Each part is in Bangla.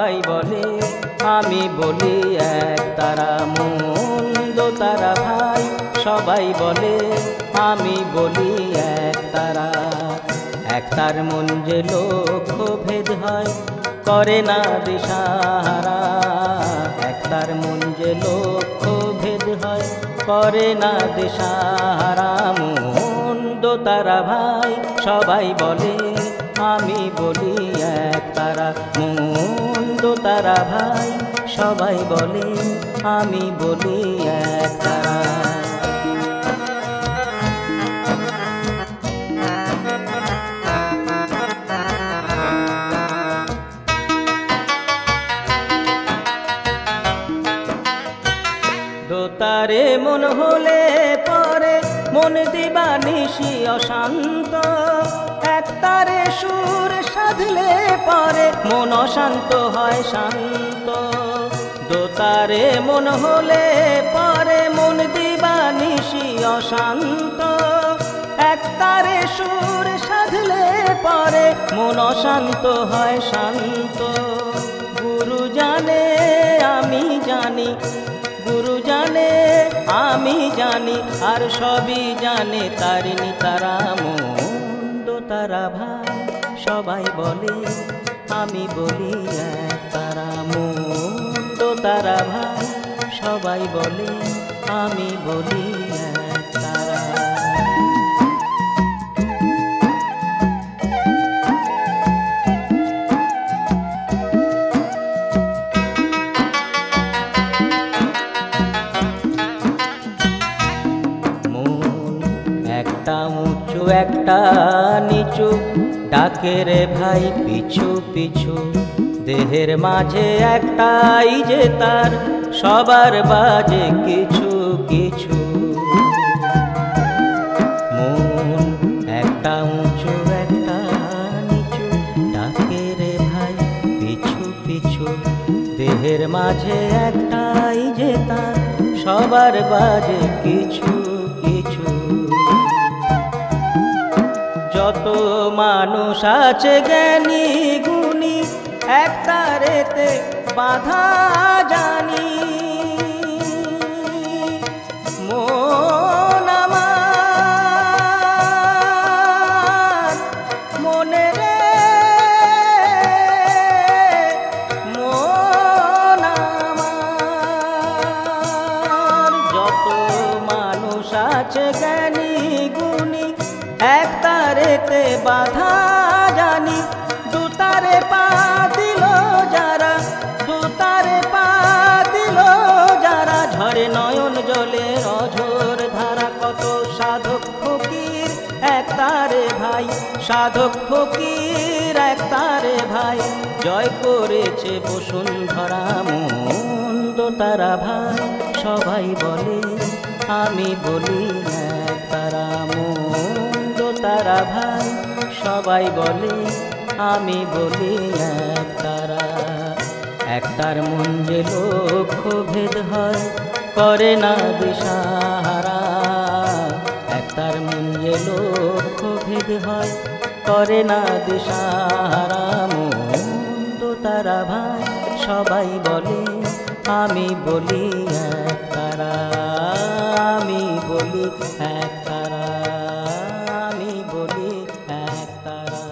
সবাই বলে আমি বলি এক তারা মন দো তারা ভাই সবাই বলে আমি বলি এক তারা। এক তার মন যে লক্ষ্য ভেদ হয় করে না দিশাহারা। এক তার মন যে লক্ষ্য ভেদ হয় করে না দিশাহারা। মন দো তারা ভাই সবাই বলে আমি বলি এক তারা মন দো তারা ভাই সবাই বলে আমি বলি এক তারা। দোতারে মন হলে পরে মন দিবানিশি অশান্ত। এক তারে সুর সাধলে পরে মন অশান্ত হয় শান্ত। দোতারে মন হলে পরে মন দিবানিশি অশান্ত। এক তারে সুর সাধলে পরে মন অশান্ত হয় শান্ত। গুরু জানে আমি জানি গুরু জানে আমি জানি আর সবই জানে তারিণী তারা মন দো তারা ভাই সবাই বলে আমি বলি এক তারা মন দো তারা ভাই সবাই বলে আমি বলি এক তারা। একটা উঁচু একটা নিচু ডাকে রে ভাই পিছু পিছু। দেহের মাঝে একটাই যে তার সবার বাজে কিছু কিছু। মন একটা উঁচু একটা নিচু ডাকে রে ভাই পিছু পিছু। দেহের মাঝে একটাই যে তার সবার বাজে কিছু কিছু। যত মানুষ আছে জ্ঞানী গুণী এক তারেতে বাধা জানি। মন আমার মনে রে মন আমার। যত মানুষ আছে জ্ঞানী গুণী এক তারেতে বাধা জানি। দুতারে পা দিল যারা দুতারে পা দিল যারা ঝরে নয়ন জলে অঝোর ধারা। কত সাধক ফকির এক তারে ভাই সাধক ফকির এক তারে ভাই জয় করেছে বসুন্ধরা। মন দো তারা ভাই সবাই বলে আমি বলি এক তারা মন দো তারা ভাই সবাই বলে আমি বলি এক তারা। এক তার মন যে লক্ষ্য ভেদ হয় করে না দিশাহারা। এক তার মন যে লক্ষ্য ভেদ হয় করে না দিশাহারা। মন দো তারা ভাই সবাই বলে আমি বলি এক তারা আমি বলি এক তারা আমি বলি এক তারা।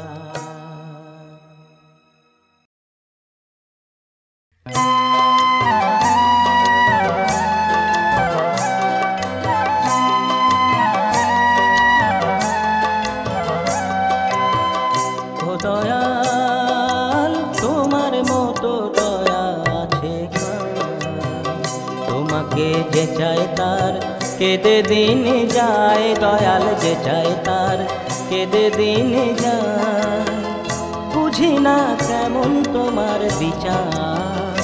ও দয়াল তোমার মতো দয়া আছে তোমাকে যে চায় তার কেঁদে দিন যায়। দয়াল যে চায় তার কেঁদে দিন যায়। বুঝি না কেমন তোমার বিচার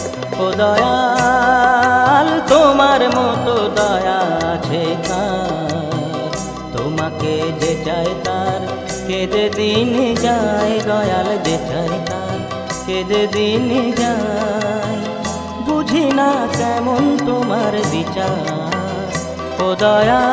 ও দয়াল তোমার মতো দয়া আছে কার। তোমাকে যে চায় তার কেঁদে দিন যায়। দয়াল যে চায় তার কেঁদে দিন যায়। বুঝি না কেমন তোমার বিচার ও দয়াল।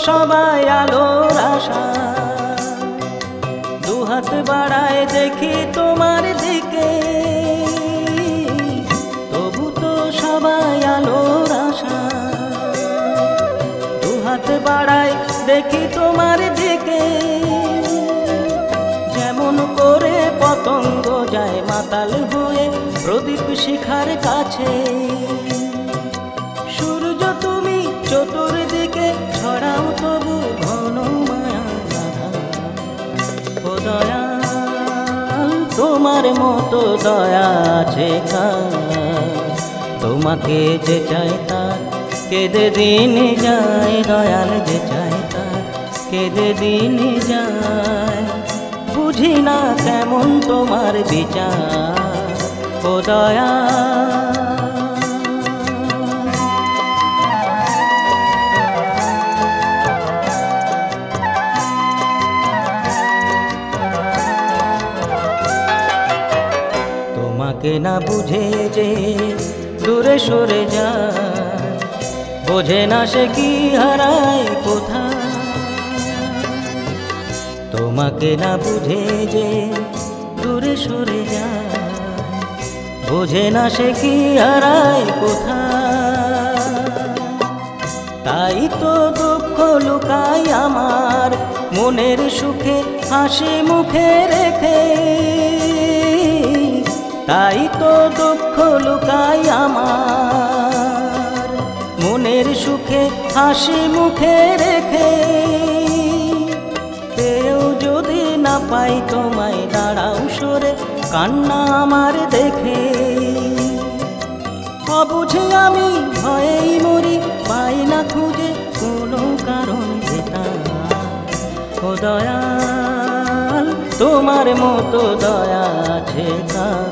সবাই আলোর আশা, দুহাত বাড়ায় দেখি তোমার দিকে, তবু তো সবাই আলোর আশা। দুহাত বাড়ায় দেখি তোমার দিকে, যেমন করে পতঙ্গ যায় মাতাল হয়ে প্রদীপ শিখার কাছে। সূর্য তুমি চতুর্দিকে ছড়াও তবু ঘন মায়া রাধা। ও দয়াল তোমার মতো দয়া আছে কার, তোমাকে যে চায় তার কেঁদে দিন যায়। দয়াল যে চায় তার কেঁদে দিন যায়। বুঝি না কেমন তোমার বিচার, ও দয়াল। তোমাকে না বুঝে যে দূরে সরে যায়, বোঝে না সে কি হারায় কোথায়। তোমাকে না বুঝে যে দূরে সরে যায়, বোঝে না সে কি হারায় কোথায়। তাই তো দুঃখ লুকাই আমার মনের সুখে হাসি মুখে রেখে। তাই তো দুঃখ লুকাই আমার মনের সুখে হাসি মুখে রেখে। পেয়েও যদি না পাই তোমায় দাঁড়াও সরে কান্না আমার দেখে। অবুঝে আমি ভয়েই মরি, পাই না খুঁজে কোনো কারণ যেটা। ও দয়াল তোমার মতো দয়া আছে কার,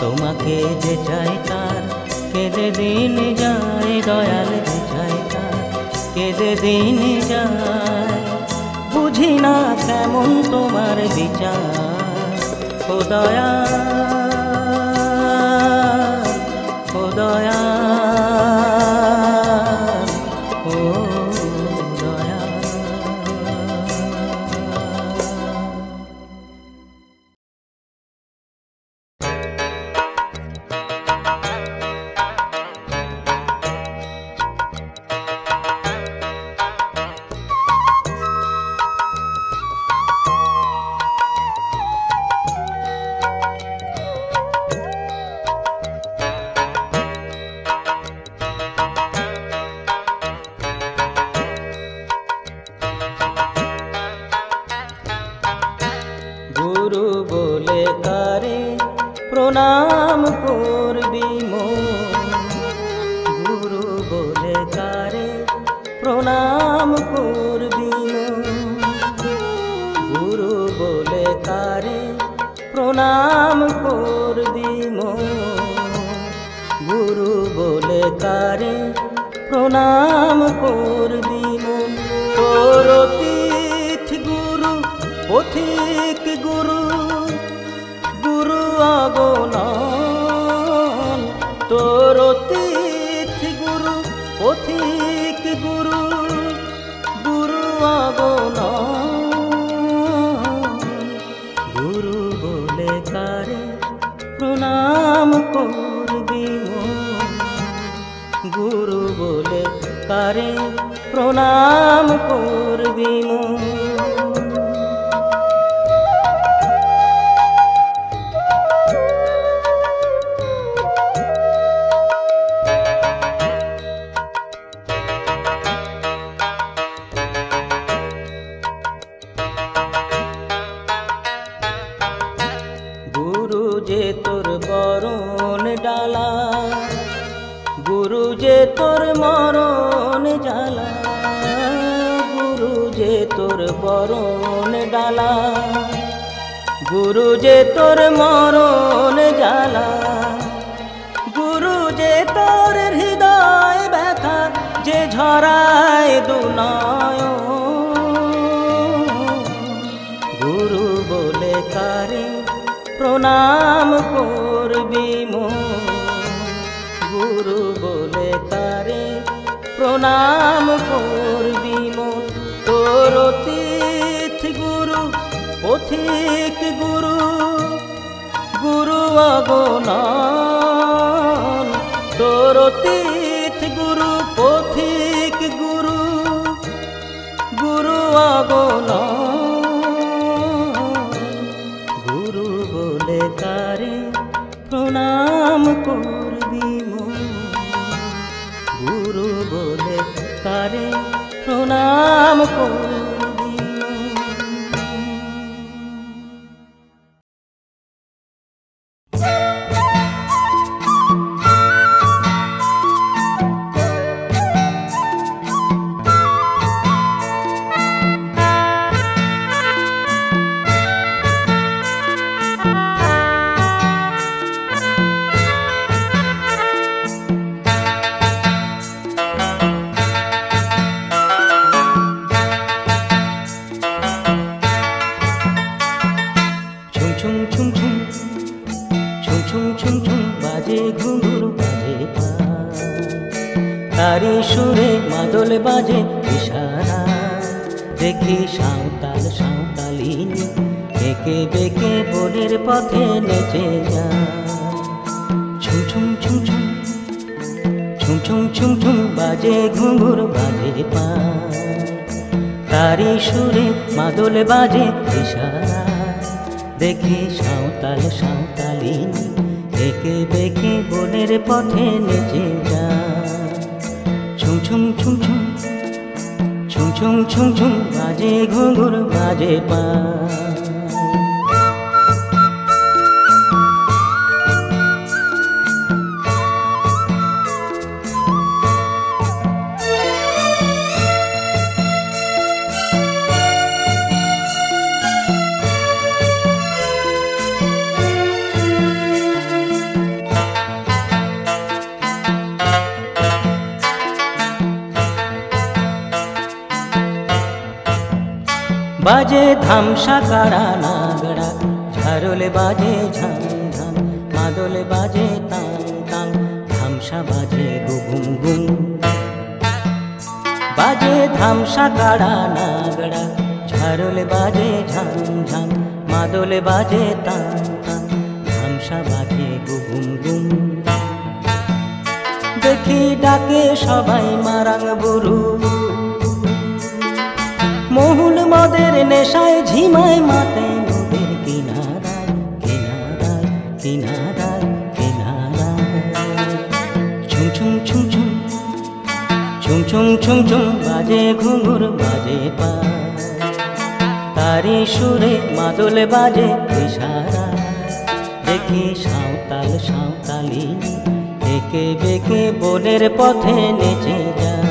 তোমাকে যে চাই তার কেঁদে দিন যায়। দয়াল যে চাই তার কেঁদে দিন যায়। বুঝি না কেমন তোমার বিচার, ও দয়াল, ও দয়াল, ও দয়াল। গুরু বলে কারে প্রণাম করবি মন, গুরু বলে কারে প্রণাম করবি মন। গুরু বলে কারে প্রণাম করবি মন, গুরু বলে কারে প্রণাম করবি মন। তোর অতীত গুরু পথিক গুরু, গুরু আগনন। তোর অতীত গুরু পথিক গুরু, গুরু আগনন। গুরু বলে কারে প্রণাম করবি মন, গুরু বলে কারে প্রণাম করবি মন। গুরু যে তোর বরণ ডালা, গুরু যে তোর মরণ জ্বালা। গুরু যে তোর বরণ ডালা, গুরু যে তোর মরণ জ্বালা। গুরু যে তোর হৃদয় ব্যথা, যে ঝরায় দুনয়ন। গুরু বলে কারে প্রণাম করবি মন, গুরু বলে কারে প্রণাম করবি মন তোর অতিথি গুরু পথিক গুরু গুরু অগণন তোর অতিথি গুরু পথিক গুরু গুরু অগণন গুরু বলে কারে প্রণাম করবি মন গুরু বলে কারে প্রণাম করবি। তারি সুরে মাদল বাজে ইশারা দেখি সাঁওতাল সাঁওতালিনী একে বেঁকে বনের পথে নেচে যায়। ছুম ছুম ছুম ছুম ছুম ছুম ছুম ছুম বাজে ঘুঙুর বাজে পা তারি সুরে মাদল বাজে ইশারা দেখি সাঁওতাল সাঁওতালিনী একে বেঁকে বনের পথে নেচে যায়। ছুম ছুম ছুম ছুম ছুম ছুম ছুম ছুম বাজে ঘুঙুর বাজে পা বাজে ধামসা কাড়া নাগড়া ঝারলে বাজে ঝাম ঝাম মাদলে বাজে তাং তাং ধামসা বাজে গুম গুম বাজে ধামসা কাড়া নাগড়া ঝারলে বাজে ঝাম ঝাম মাদলে বাজে তাং তাং ধামসা বাজে গুম গুম দেখি ডাকে সবাই মারাং বুরু মহুল মদের নেশায় ঝিমায় মাতে নদীর কিনারায় কিনারায় কিনারায় কিনারায় ছুম ছুম ছুম ছুম ছুম ছুম ছুম ছুম বাজে ঘুঙুর বাজে পা তারি সুরে মাদল বাজে ইশারা দেখি সাঁওতাল সাঁওতালিনী একে বেঁকে বনের পথে নেচে যায়।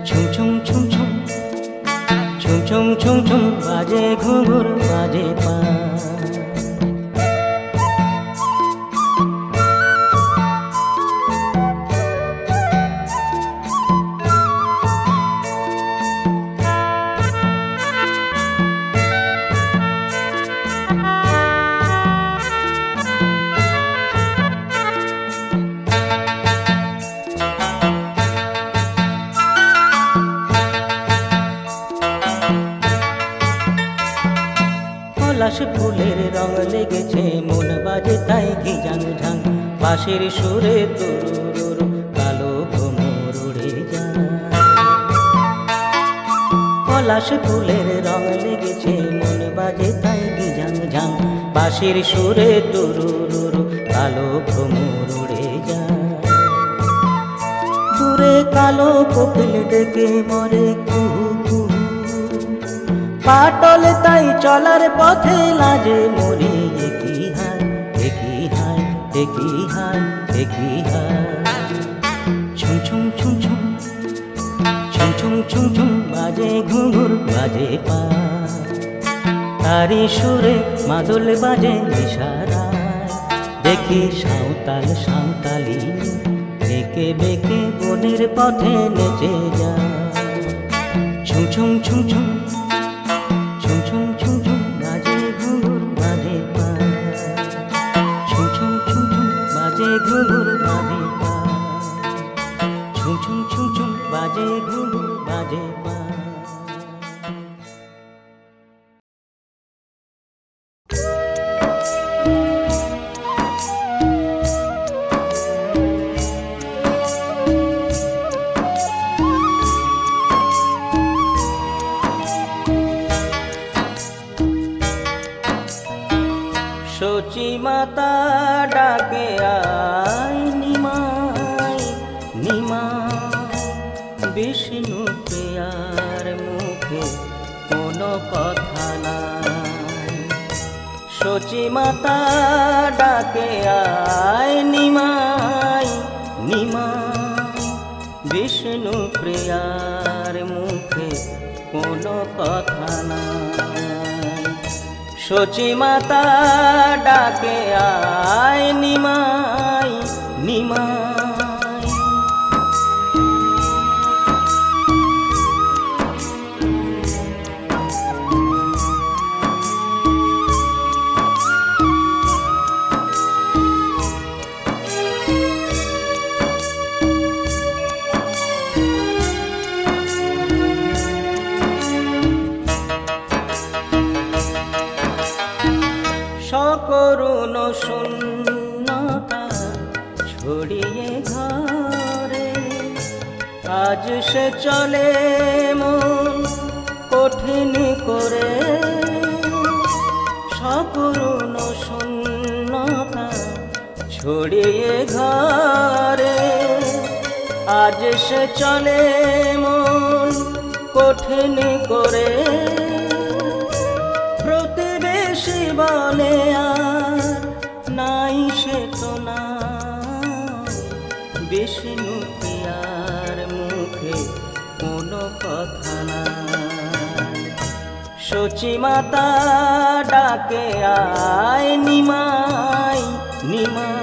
ছুম ছুম ছুম ছুম ছুম ছুম ছুম ছুম বাজে ঘুঙুর বাজে পা পলাশ ফুলের রং লেগেছে মন বাজে তাই কি জাং ঝাং বাঁশির সুরে তুরুর কালো ভ্রমর উড়ে যায়। পলাশ ফুলের রং লেগেছে মন বাজে তাই কি জাং ঝাং বাঁশির সুরে তুরুর কালো ভ্রমর উড়ে যায়। দূরে কালো কোকিল ডেকে মরে কুহু কুহু পাটল তাই চলার পথে লাজে মরি একই হায় একই হায় একই হায় একই হায়। ছুম ছুম ছুম ছুম ছুম ছুম ছুম ছুম বাজে ঘুঙুর বাজে পা তারি সুরে মাদল বাজে ইশারায় দেখি সাঁওতাল সাঁওতালিনী একে বেঁকে বনের পথে নেচে যায়। ছুম ছুম ছুম ছুম ছুম ছুম ছুম ছুম বাজে ঘুঙুর বাজে পা ছুম ছুম ছুম ছুম বাজে ঘুঙুর বাজে পা ছুম ছুম ছুম ছুম সচি মাতা ডাকে আয় নিমাই নিমাই, বিষ্ণু প্রিয়ার মুখে কোনো কথা নাই। সচি মাতা ডাকে আয় নিমাই নিমাই, বিষ্ণু প্রিয়ার মুখে কোনো কথা নাই। সচি মাতা ডাকে আয় নিমাই নিমাই। সকরুণ শূন্যতা ছড়িয়ে ঘরে, আজ সে চলে মন কঠিন করে। সকরুণ শূন্যতা ছড়িয়ে ঘরে, আজ সে চলে মন কঠিন করে। প্রতিবেশী বলে আর নাই সে তো নাই, বিষ্ণু প্রিয়ার মুখে কোনো কথা নাই। সচি মাতা ডাকে আয় নিমাই নিমাই।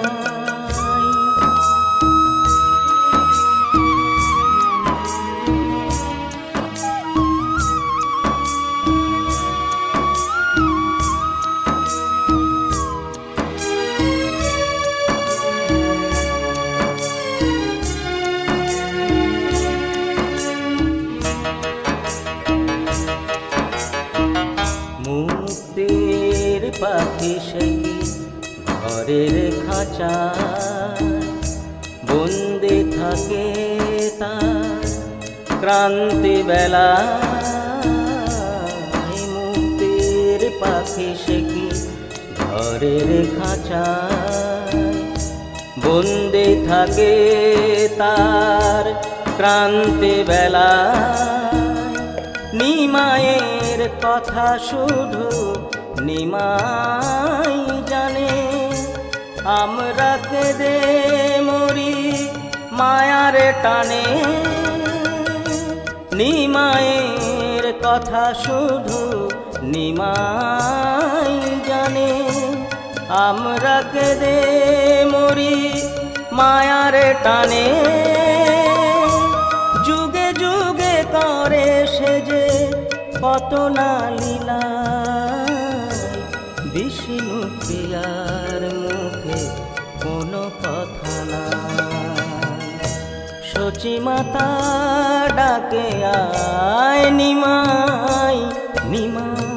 মুক্তির পাখি সে কি ঘরের খাঁচায় বন্দি থাকে তার ক্রান্তি বেলায়। মুক্তির পাখি সে কি ঘরের খাঁচায় বন্দি থাকে তার ক্রান্তি বেলায়। নিমায়ের কথা শুধু নিমাই জানে, আমরা কেঁদে মরি মায়ার টানে। নিমায়ের কথা শুধু নিমাই জানে, আমরা কেঁদে মরি মায়ার টানে। যুগে যুগে করে সে যে কত না লীলা, বিষ্ণু প্রিয়ার মুখে কোনো কথা নাই। সচি মাতা ডাকে আয় নিমাই নিমাই,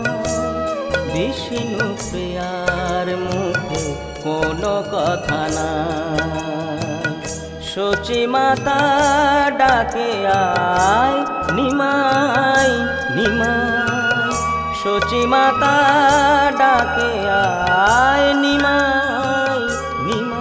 বিষ্ণু প্রিয়ার মুখে কোনো কথা নাই। সচি মাতা ডাকে আয় নিমাই নিমাই, সচি মাতা ডাকে আয় নিমাই নিমাই।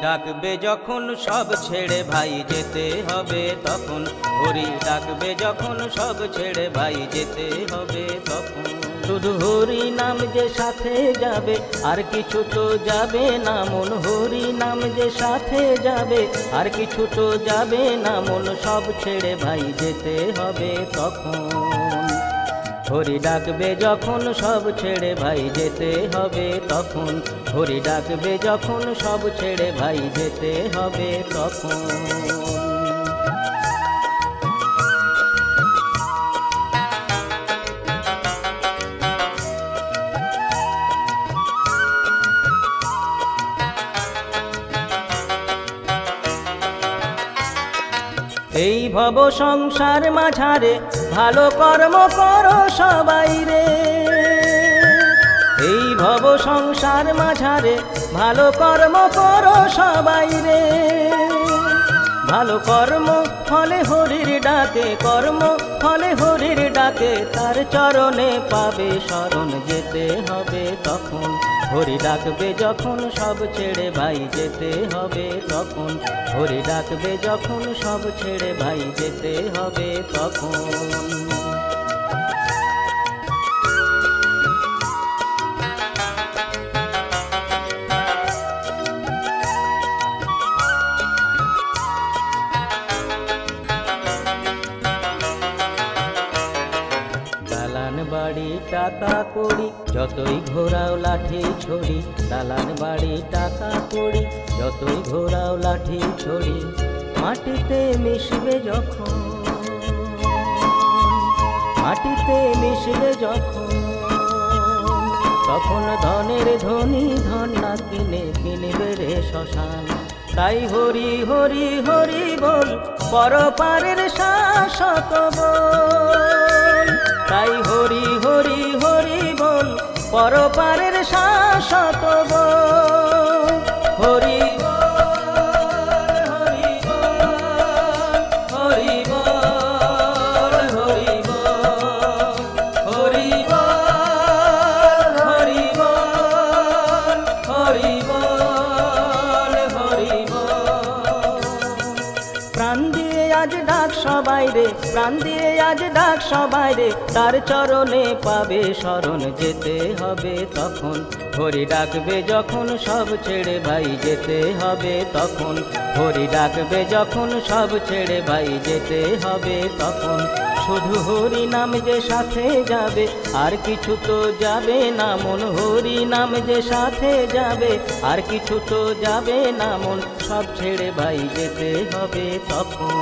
ডাকবে যখন সব ছেড়ে ভাই যেতে হবে তখন, হরি ডাকবে যখন সব ছেড়ে ভাই যেতে হবে তখন। শুধু হরি নাম যে সাথে যাবে আর কিছু তো যাবে না মন, হরি নাম যে সাথে যাবে আর কিছু তো যাবে না মন, সব ছেড়ে ভাই যেতে হবে তখন। হরি ডাকবে যখন সব ছেড়ে ভাই যেতে হবে তখন, হরি ডাকবে যখন সব ছেড়ে ভাই যেতে হবে তখন। এই ভব সংসার মাঝারে ভালো কর্ম করো সবাই রে। এই ভব সংসার মাঝারে ভালো কর্ম করো সবাই রে। ভালো কর্ম ফলে হরির ডাকে, কর্ম ফলে হরির ডাকে, তার চরণে পাবে শরণ। যেতে হবে তখন হরি ডাকবে যখন, সব ছেড়ে ভাই যেতে হবে তখন। হরি ডাকবে যখন, সব ছেড়ে ভাই যেতে হবে তখন। বাড়ি টাকা কড়ি যতই ঘোরাও লাঠি ছড়ি, দালান বাড়ি টাকা কড়ি যতই ঘোরাও লাঠি ছড়ি, মাটিতে মিশবে যখন, মাটিতে মিশবে যখন, তখন ধনের ধনী ধন না কিনে কিনবে রে শ্মশান। তাই হরি হরি হরি বল, পরপারের শাশ্বত বল। তাই হরি হরি হরি বল, পরপারের শাশ্বত বল। হরি বল হরি বল হরি বল হরি বল হরি বল হরি বল হরি বল হরি বল। প্রাণ দিয়ে আজ ডাক সবাই রে, প্রাণ দিয়ে আজ ডাক সবাই রে, তার চরণে পাবে শরণ। যেতে হবে তখন হরি ডাকবে যখন, সব ছেড়ে ভাই যেতে হবে তখন। হরি ডাকবে যখন, সব ছেড়ে ভাই যেতে হবে তখন। শুধু হরি নাম যে সাথে যাবে, আর কিছু তো যাবে না মন। হরি নাম যে সাথে যাবে, আর কিছু তো যাবে না মন। সব ছেড়ে ভাই যেতে হবে তখন।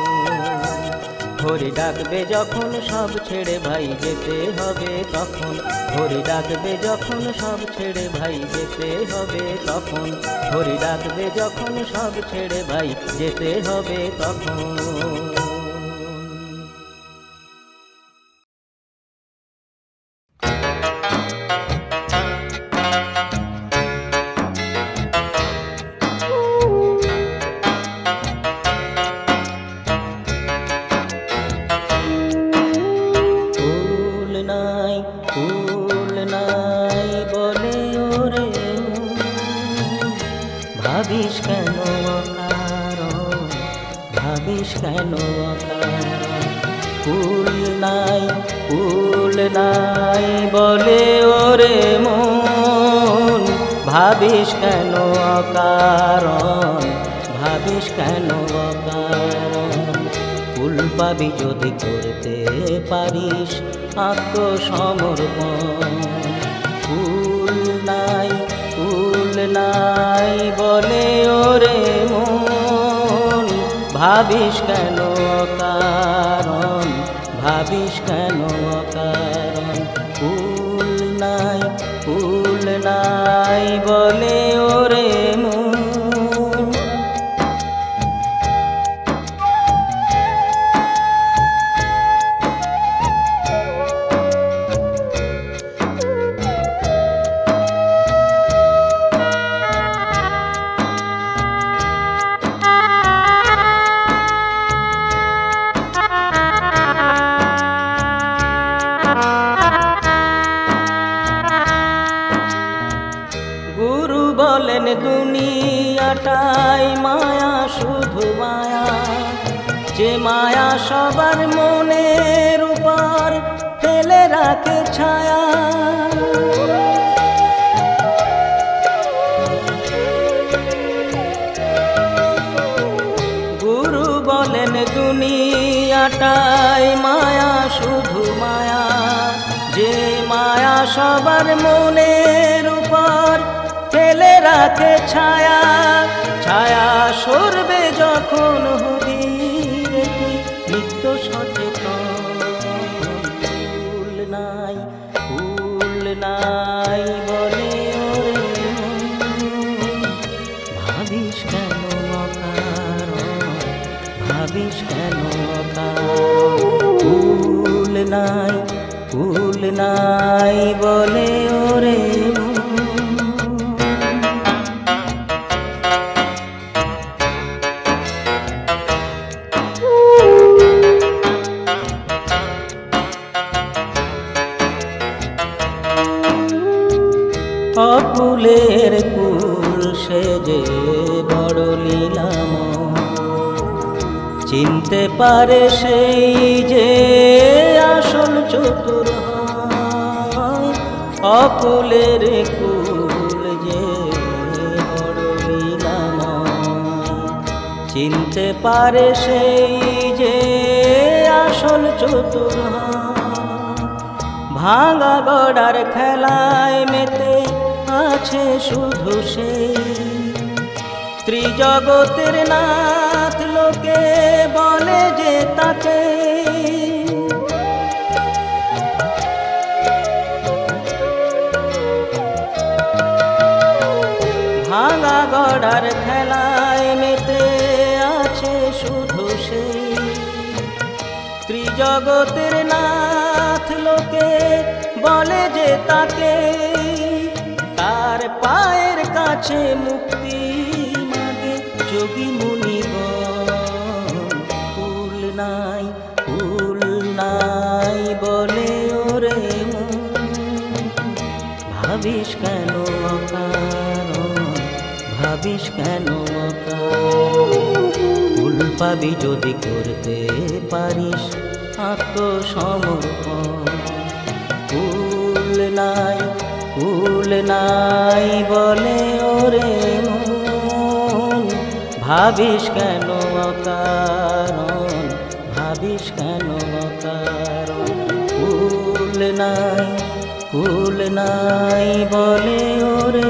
হরি ডাকবে যখন, সব ছেড়ে ভাই যেতে হবে তখন। হরি ডাকবে যখন, সব ছেড়ে ভাই যেতে হবে তখন। হরি ডাকবে যখন, সব ছেড়ে ভাই যেতে হবে তখন। ভাবিস কেন অকারণ, ভাবিস কেন অকারণ। ফুল নাই বলে ওরে মন, ভাবিস কেন অকারণ, ভাবিস কেন অকারণ। ফুল পাবি যদি করতে পারিস আত্মসমর্পণ। ফুল নাই বলে ওরে মন, ভাবিস কেন অকারণ, ভাবিস কেন অকারণ। ফুল নাই বলে ওরে মন। বলেন দুনিয়াটাই মায়া, শুধু মায়া। যে মায়া সবার মনের উপর ফেলে রাখে ছায়া। গুরু বলেন দুনিয়াটাই মায়া, শুধু মায়া। যে মায়া সবার মনের উপর ফেলে রাখে ছায়া। ছায়া সরবে যখন হবি রে তুই নিত্য সচেতন। ফুল নাই বলে ওরে মন, ভাবিস কেন অকারণ, ভাবিস কেন ফুল নাই বলে ওরে অকুলের কুল সেজে বড় লীলাম চিনতে পারে সেই যে আসল চতুর অকুলের কুল যে বড় লীলাম চিনতে পারে সেই যে আসল চতুর ভাঙা গড়ার খেলায় মেতে আছে শুধু সেই ত্রিজগতের নাথ লোকে বলে যে তাকে ভাঙা গড়ার খেলায় মেতে আছে শুধু সেই ত্রিজগতের নাথ লোকে বলে যে তাকে তার পায়ের কাছে মুক্তি মাগে যোগী মুনিগণ ফুল নাই বলে ওরে ভাবিস কেন ভাবিস কেন ফুল পাবি যদি করতে পারিস আত্মসমর্পণ ফুল নাই বলে ওরে ভাবিস কেন অকারণ ভাবিস কেন অকারণ ফুল নাই বলে ওরে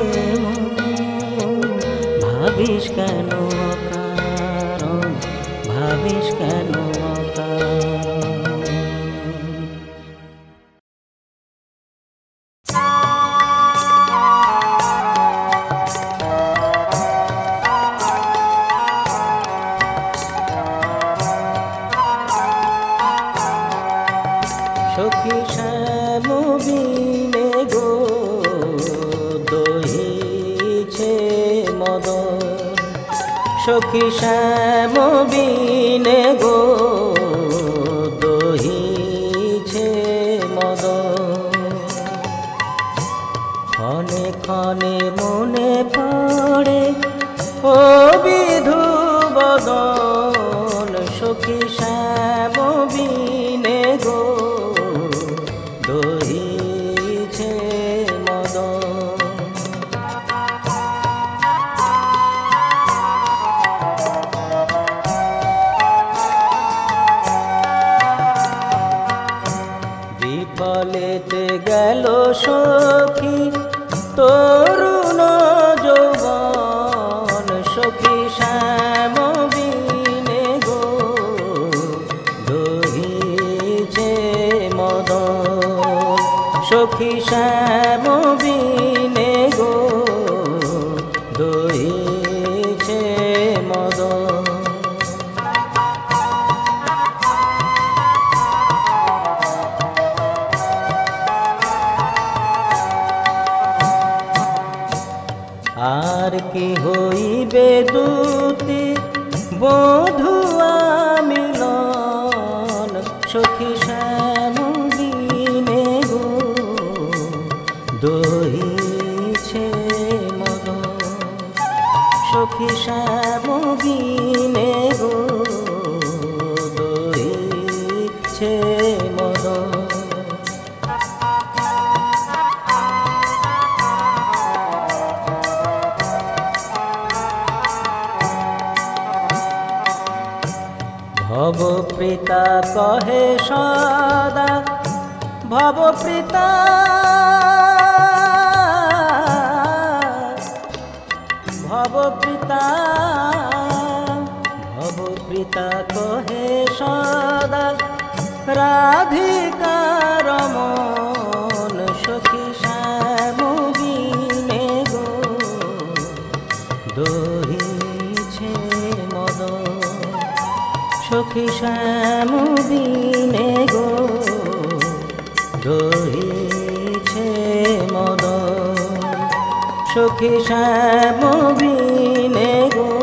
ভাবিস কেন অকারণ ভাবিস কেন সখী শ্যামবিনে গো দহিছে মদন সখী শ্যামবিনে গো দহিছে মদন ক্ষণে ক্ষণে মনে পড়ে ও বিধু বদন সখী শ্যামবিনে গো দহিছে মদন বিফলেতে গেল সখী তরুণ যৌবন সখী শ্যামবিনে গো দহিছে মদন সখী শ্যামবিনে গো দহিছে মদন আর কি হইবে দুতি বধুয়া মিলন সখী শ্যামবিনে গো দহিছে মদন সখী শ্যামবিনে গো দহিছে মদন ভবপ্রীতা কহে সদা ভবপ্রীতা ভবপ্রীতা ভবপ্রীতা কহে সদা রাধিকা রমন সখী শ্যামবিনে গো দহিছে মদন সখী শ্যামবিনে গো রহিছে মদন, সখী শ্যামবিনে গো